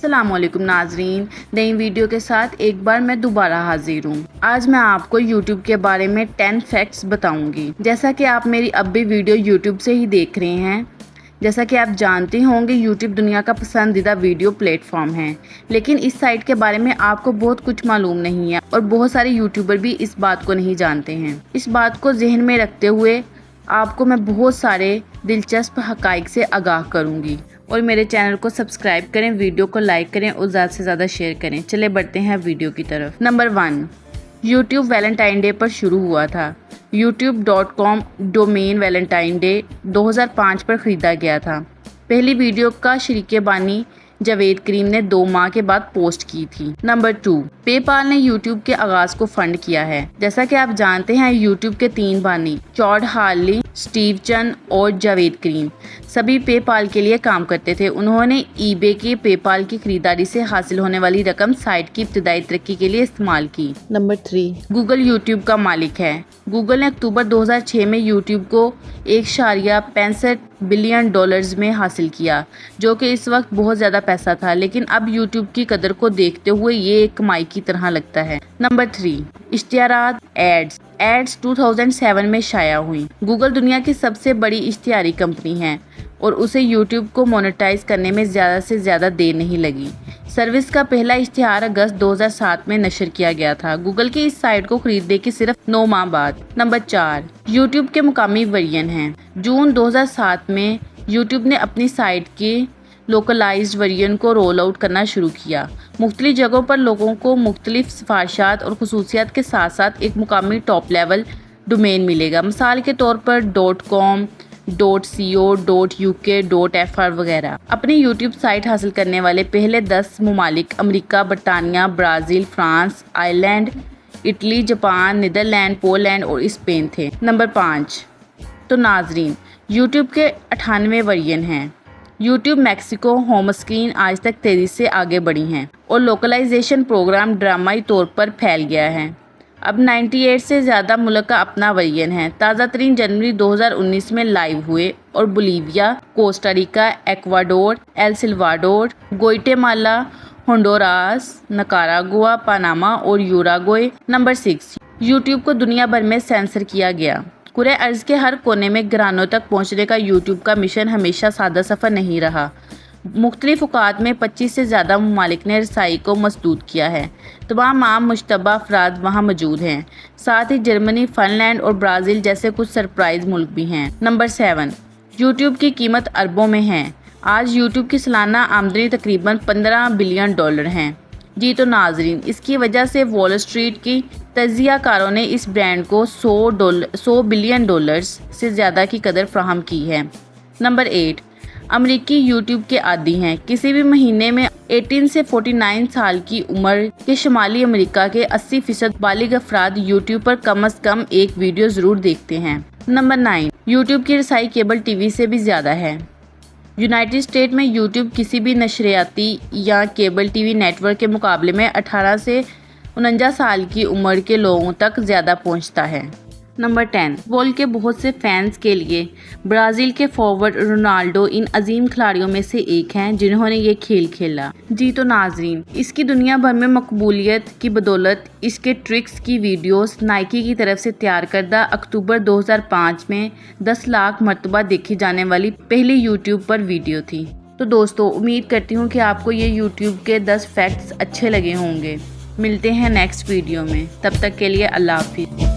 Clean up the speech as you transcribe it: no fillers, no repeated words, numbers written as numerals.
السلام علیکم ناظرین، نئی ویڈیو کے ساتھ ایک بار میں دوبارہ حاضر ہوں۔ آج میں آپ کو یوٹیوب کے بارے میں 10 فیکٹس بتاؤں گی۔ جیسا کہ آپ میری اب بھی ویڈیو یوٹیوب سے ہی دیکھ رہے ہیں، جیسا کہ آپ جانتے ہوں گے یوٹیوب دنیا کا پسندیدہ ویڈیو پلیٹ فارم ہے، لیکن اس سائٹ کے بارے میں آپ کو بہت کچھ معلوم نہیں ہے اور بہت سارے یوٹیوبر بھی اس بات کو نہیں جانتے ہیں۔ اس بات کو ذہن میں رکھتے ہوئے آپ کو میں بہت سارے دلچسپ حقائق سے آگاہ کروں گی، اور میرے چینل کو سبسکرائب کریں، ویڈیو کو لائک کریں اور زیادہ سے زیادہ شیئر کریں۔ چلے بڑھتے ہیں ویڈیو کی طرف۔ نمبر 1، یوٹیوب ویلنٹائن ڈے پر شروع ہوا تھا۔ youtube.com ڈومین ویلنٹائن ڈے 2005 پر خریدا گیا تھا۔ پہلی ویڈیو کا شریک بانی جاوید کریم نے 2 ماہ کے بعد پوسٹ کی تھی۔ نمبر 2، پے پال نے یوٹیوب کے آغاز کو فنڈ کیا ہے۔ جیسا کہ آپ جانتے ہیں یوٹیوب کے 3 بانی چاڈ ہارلی، اسٹیو چن اور جاوید کریم سبھی پے پال کے لیے کام کرتے تھے۔ انہوں نے ای بے کے پے پال کی خریداری سے حاصل ہونے والی رقم سائٹ کی ابتدائی ترقی کے لیے استعمال کی۔ نمبر 3، گوگل یوٹیوب کا مالک ہے۔ گوگل نے اکتوبر 2006 میں یوٹیوب کو $1.65 بلین میں حاصل کیا، جو کہ اس وقت بہت زیادہ پیسہ تھا، لیکن اب یوٹیوب کی قدر کو دیکھتے ہوئے یہ ایک کمائی کی طرح لگتا ہے۔ نمبر 3، اشتہارات ایڈز 2007 میں شائع ہوئی۔ گوگل دنیا کی سب سے بڑی اشتہاری کمپنی ہے اور اسے یوٹیوب کو مونیٹائز کرنے میں زیادہ سے زیادہ دیر نہیں لگی۔ سروس کا پہلا اشتہار اگست 2007 میں نشر کیا گیا تھا، گوگل کی اس سائٹ کو خریدنے کے صرف 9 ماہ بعد۔ نمبر 4، یوٹیوب کے مقامی ورژن ہیں۔ جون 2007 میں یوٹیوب نے اپنی سائٹ کے لوکلائزڈ ورژن کو رول آؤٹ کرنا شروع کیا۔ مختلف جگہوں پر لوگوں کو مختلف سفارشات اور خصوصیات کے ساتھ ساتھ ایک مقامی ٹاپ لیول ڈومین ملے گا، مثال کے طور پر .com .co .uk .fr وغیرہ۔ اپنی یوٹیوب سائٹ حاصل کرنے والے پہلے 10 ممالک امریکہ، برطانیہ، Brazil, France, Ireland, Italy, Japan, Netherland, Poland اور اسپین تھے۔ نمبر 5، تو ناظرین یوٹیوب کے 98 ورژن ہیں۔ یوٹیوب میکسیکو ہوم اسکرین آج تک تیزی سے آگے بڑھی ہیں اور لوکلائزیشن پروگرام ڈرامائی طور پر پھیل گیا ہے۔ اب 98 سے زیادہ ملک کا اپنا ورژن ہے۔ تازہ ترین جنوری 2019 میں لائیو ہوئے اور Bolivia, Costa Rica, Ecuador, El Salvador, Guatemala, Honduras, Nicaragua, Panama اور یوراگوئے۔ نمبر 6، یوٹیوب کو دنیا بھر میں سینسر کیا گیا۔ کرۂ ارض کے ہر کونے میں گھرانوں تک پہنچنے کا یوٹیوب کا مشن ہمیشہ سادہ سفر نہیں رہا۔ مختلف اوقات میں 25 سے زیادہ ممالک نے رسائی کو مسدود کیا ہے۔ تمام عام مشتبہ افراد وہاں موجود ہیں، ساتھ ہی جرمنی، فن لینڈ اور برازیل جیسے کچھ سرپرائز ملک بھی ہیں۔ نمبر 7، یوٹیوب کی قیمت اربوں میں ہے۔ آج یوٹیوب کی سالانہ آمدنی تقریباً $15 بلین ہے۔ جی تو ناظرین، اس کی وجہ سے وال اسٹریٹ کی تجزیہ کاروں نے اس برانڈ کو $100 بلین سے زیادہ کی قدر فراہم کی ہے۔ نمبر 8، امریکی یوٹیوب کے عادی ہیں۔ کسی بھی مہینے میں 18 سے 49 سال کی عمر کے شمالی امریکہ کے 80% بالغ افراد یوٹیوب پر کم از کم ایک ویڈیو ضرور دیکھتے ہیں۔ نمبر 9، یوٹیوب کی رسائی کیبل ٹی وی سے بھی زیادہ ہے۔ یونائٹڈ اسٹیٹ میں یوٹیوب کسی بھی نشریاتی یا cable T V network کے مقابلے میں 18 سے 49 سال کی عمر کے لوگوں تک زیادہ پہنچتا ہے۔ نمبر 10، فٹبال کے بہت سے فینس کے لیے برازیل کے فارورڈ رونالڈو ان عظیم کھلاڑیوں میں سے ایک ہیں جنہوں نے یہ کھیل کھیلا۔ جی تو ناظرین، اس کی دنیا بھر میں مقبولیت کی بدولت اس کے ٹرکس کی ویڈیوز نائکی کی طرف سے تیار کردہ اکتوبر 2005 میں 10 لاکھ مرتبہ دیکھی جانے والی پہلی یوٹیوب پر ویڈیو تھی۔ تو دوستو، امید کرتی ہوں کہ آپ کو یہ یوٹیوب کے 10 فیکٹس اچھے لگے ہوں گے۔ ملتے ہیں نیکسٹ ویڈیو میں، تب تک کے لیے اللہ حافظ۔